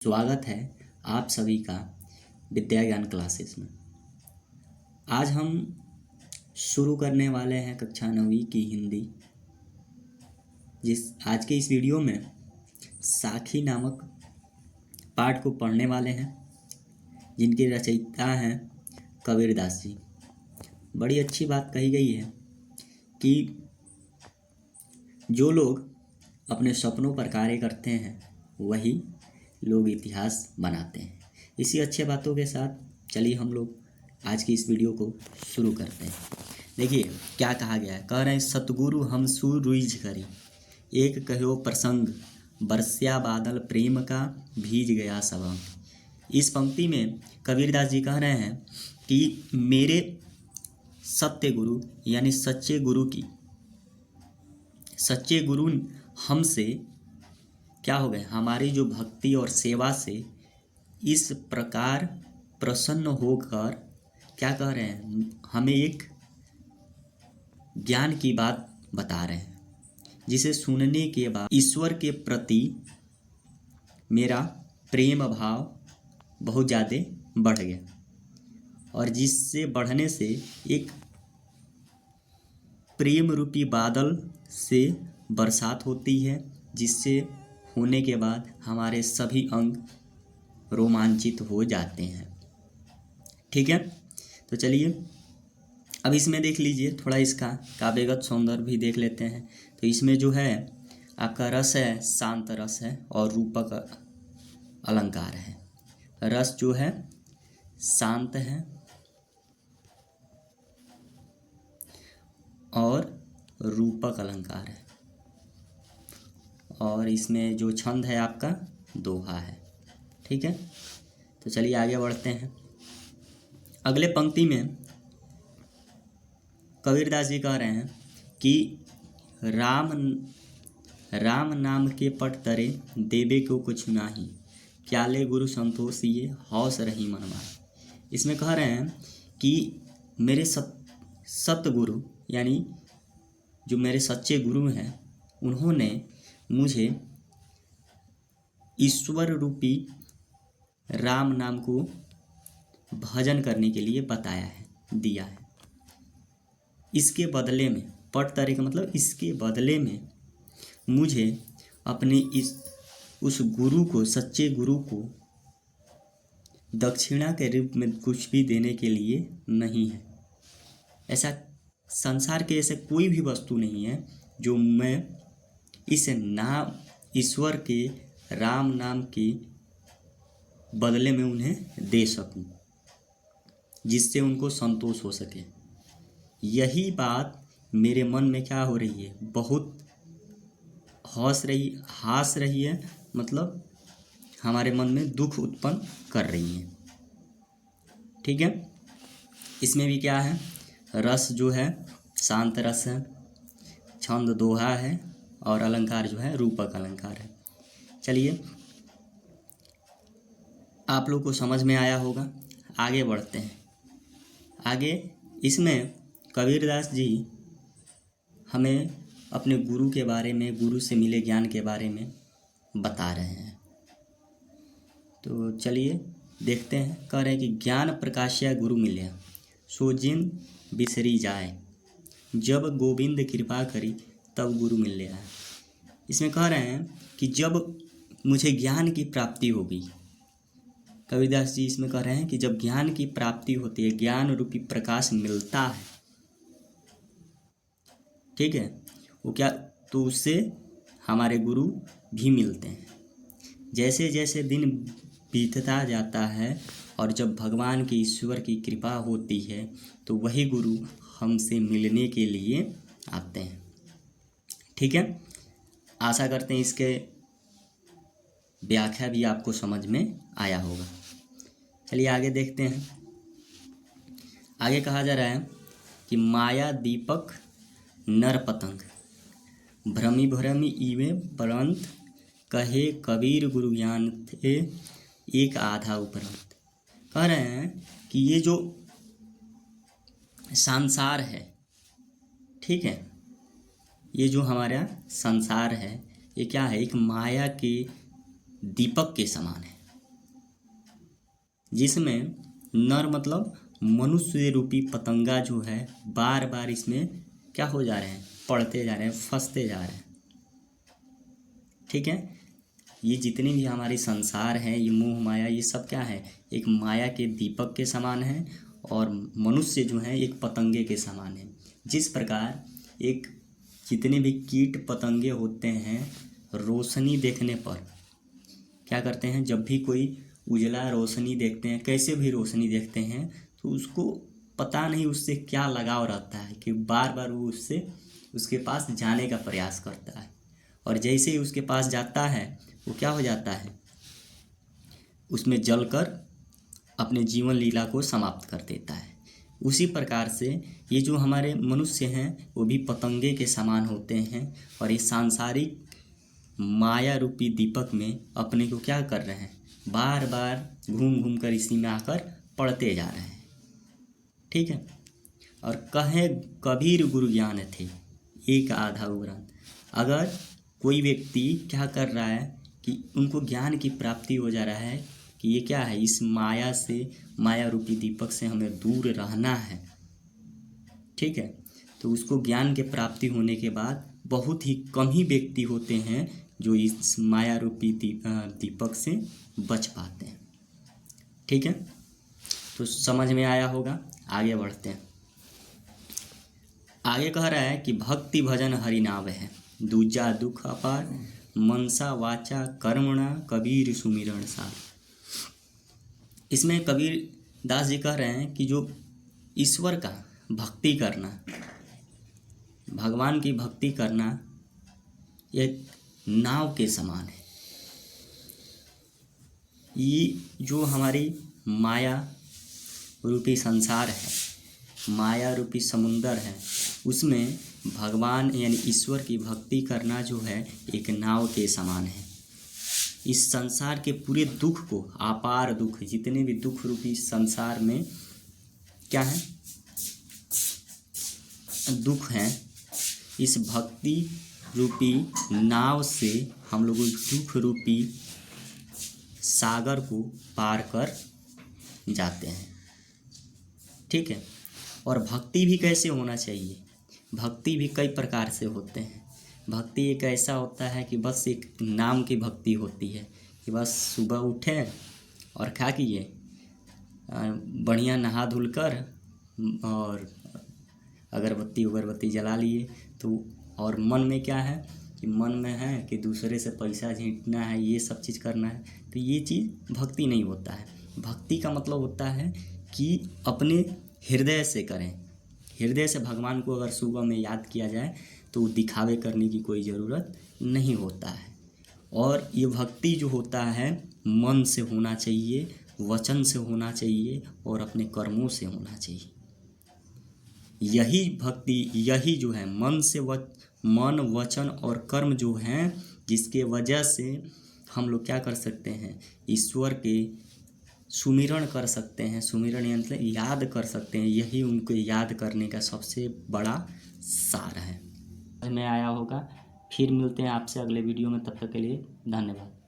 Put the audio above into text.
स्वागत है आप सभी का विद्या ज्ञान क्लासेस में। आज हम शुरू करने वाले हैं कक्षा 9वीं की हिंदी। आज के इस वीडियो में साखी नामक पाठ को पढ़ने वाले हैं, जिनके रचयिता हैं कबीरदास जी। बड़ी अच्छी बात कही गई है कि जो लोग अपने सपनों पर कार्य करते हैं वही लोग इतिहास बनाते हैं। इसी अच्छे बातों के साथ चलिए हम लोग आज की इस वीडियो को शुरू करते हैं। देखिए क्या कहा गया है। कह रहे हैं, सतगुरु हम सुरुइज करी, एक कहो प्रसंग, बरस्या बादल प्रेम का, भीज गया सब। इस पंक्ति में कबीरदास जी कह रहे हैं कि मेरे सत्य गुरु यानी सच्चे गुरु हमसे क्या हो गए, हमारी जो भक्ति और सेवा से इस प्रकार प्रसन्न होकर क्या कह रहे हैं, हमें एक ज्ञान की बात बता रहे हैं, जिसे सुनने के बाद ईश्वर के प्रति मेरा प्रेम भाव बहुत ज़्यादा बढ़ गया, और जिससे बढ़ने से एक प्रेम रूपी बादल से बरसात होती है, जिससे होने के बाद हमारे सभी अंग रोमांचित हो जाते हैं। ठीक है, तो चलिए अब इसमें देख लीजिए, थोड़ा इसका काव्यगत सौंदर्य भी देख लेते हैं। तो इसमें जो है आपका रस है, शांत रस है, और रूपक अलंकार है। रस जो है शांत है और रूपक अलंकार है, और इसमें जो छंद है आपका दोहा है। ठीक है, तो चलिए आगे बढ़ते हैं। अगले पंक्ति में कबीरदास जी कह रहे हैं कि राम नाम के पट तरे, देवे को कुछ नाही, क्याले गुरु संतोष ये, हौस रही मनवा। इसमें कह रहे हैं कि मेरे सतगुरु यानी जो मेरे सच्चे गुरु हैं, उन्होंने मुझे ईश्वर रूपी राम नाम को भजन करने के लिए बताया है, दिया है। इसके बदले में, पट तरे का मतलब इसके बदले में मुझे अपने उस गुरु को, सच्चे गुरु को दक्षिणा के रूप में कुछ भी देने के लिए नहीं है। ऐसा संसार के ऐसे कोई भी वस्तु नहीं है जो मैं इस नाम, ईश्वर के राम नाम के बदले में उन्हें दे सकूं, जिससे उनको संतोष हो सके। यही बात मेरे मन में क्या हो रही है, बहुत हास रही है, मतलब हमारे मन में दुख उत्पन्न कर रही है। ठीक है, इसमें भी क्या है, रस जो है शांत रस है, छंद दोहा है, और अलंकार जो है रूपक अलंकार है। चलिए आप लोग को समझ में आया होगा, आगे बढ़ते हैं। आगे इसमें कबीरदास जी हमें अपने गुरु के बारे में, गुरु से मिले ज्ञान के बारे में बता रहे हैं। तो चलिए देखते हैं। कह रहे हैं कि ज्ञान प्रकाश्या गुरु मिल्या, सो जिन बिसरी जाए, जब गोविंद कृपा करी तब गुरु मिल गया। इसमें कह रहे हैं कि जब मुझे ज्ञान की प्राप्ति होगी, कबीरदास जी इसमें कह रहे हैं कि जब ज्ञान की प्राप्ति होती है, ज्ञान रूपी प्रकाश मिलता है, ठीक है, वो क्या, तो उससे हमारे गुरु भी मिलते हैं। जैसे जैसे दिन बीतता जाता है और जब भगवान की, ईश्वर की कृपा होती है, तो वही गुरु हमसे मिलने के लिए आते हैं। ठीक है, आशा करते हैं इसके व्याख्या भी आपको समझ में आया होगा। चलिए आगे देखते हैं। आगे कहा जा रहा है कि माया दीपक नर पतंग, भ्रमी भ्रमी इवे परंत, कहे कबीर गुरु ज्ञान थे एक आधा उपरंत। कह रहे हैं कि ये जो संसार है, ठीक है, ये जो हमारा संसार है, ये क्या है, एक माया के दीपक के समान है। जिसमें नर मतलब मनुष्य रूपी पतंगा जो है बार बार इसमें क्या हो जा रहे हैं, पड़ते जा रहे हैं, फंसते जा रहे हैं। ठीक है, ये जितने भी हमारे संसार हैं, ये मोह माया, ये सब क्या है, एक माया के दीपक के समान है और मनुष्य जो है एक पतंगे के समान है। जिस प्रकार एक जितने भी कीट पतंगे होते हैं रोशनी देखने पर क्या करते हैं, जब भी कोई उजला रोशनी देखते हैं, कैसे भी रोशनी देखते हैं, तो उसको पता नहीं उससे क्या लगाव रहता है कि बार बार वो उसके पास जाने का प्रयास करता है और जैसे ही उसके पास जाता है वो क्या हो जाता है, उसमें जलकर अपने जीवन लीला को समाप्त कर देता है। उसी प्रकार से ये जो हमारे मनुष्य हैं वो भी पतंगे के समान होते हैं और इस सांसारिक माया रूपी दीपक में अपने को क्या कर रहे हैं, बार बार घूम घूम कर इसी में आकर पड़ते जा रहे हैं। ठीक है, और कहे कबीर गुरु ज्ञान थे एक आधा ग्रंथ। अगर कोई व्यक्ति क्या कर रहा है कि उनको ज्ञान की प्राप्ति हो जा रहा है कि ये क्या है, इस माया से, माया रूपी दीपक से हमें दूर रहना है। ठीक है, तो उसको ज्ञान के प्राप्ति होने के बाद बहुत ही कम ही व्यक्ति होते हैं जो इस माया रूपी दीपक से बच पाते हैं। ठीक है, तो समझ में आया होगा। आगे बढ़ते हैं। आगे कह रहा है कि भक्ति भजन हरि नाम है, दूजा दुख अपार, मनसा वाचा कर्मणा कबीर सुमिरण सार। इसमें कबीर दास जी कह रहे हैं कि जो ईश्वर का भक्ति करना, भगवान की भक्ति करना, एक नाव के समान है। ये जो हमारी माया रूपी संसार है, माया रूपी समुंदर है, उसमें भगवान यानी ईश्वर की भक्ति करना जो है एक नाव के समान है। इस संसार के पूरे दुख को, अपार दुख, जितने भी दुख रूपी संसार में क्या है, दुख हैं, इस भक्ति रूपी नाव से हम लोग दुख रूपी सागर को पार कर जाते हैं। ठीक है, और भक्ति भी कैसे होना चाहिए, भक्ति भी कई प्रकार से होते हैं। भक्ति एक ऐसा होता है कि बस एक नाम की भक्ति होती है कि बस सुबह उठे और क्या किए, बढ़िया नहा धुल कर और अगरबत्ती जला लिए, तो और मन में क्या है कि मन में है कि दूसरे से पैसा झींटना है, ये सब चीज़ करना है, तो ये चीज़ भक्ति नहीं होता है। भक्ति का मतलब होता है कि अपने हृदय से करें, हृदय से भगवान को अगर सुबह में याद किया जाए तो दिखावे करने की कोई ज़रूरत नहीं होता है। और ये भक्ति जो होता है मन से होना चाहिए, वचन से होना चाहिए और अपने कर्मों से होना चाहिए। यही भक्ति, यही जो है मन वचन और कर्म जो हैं, जिसके वजह से हम लोग क्या कर सकते हैं, ईश्वर के सुमिरण कर सकते हैं। सुमिरण मतलब याद कर सकते हैं, यही उनको याद करने का सबसे बड़ा सार है। समझ में आया होगा। फिर मिलते हैं आपसे अगले वीडियो में, तब तक के लिए धन्यवाद।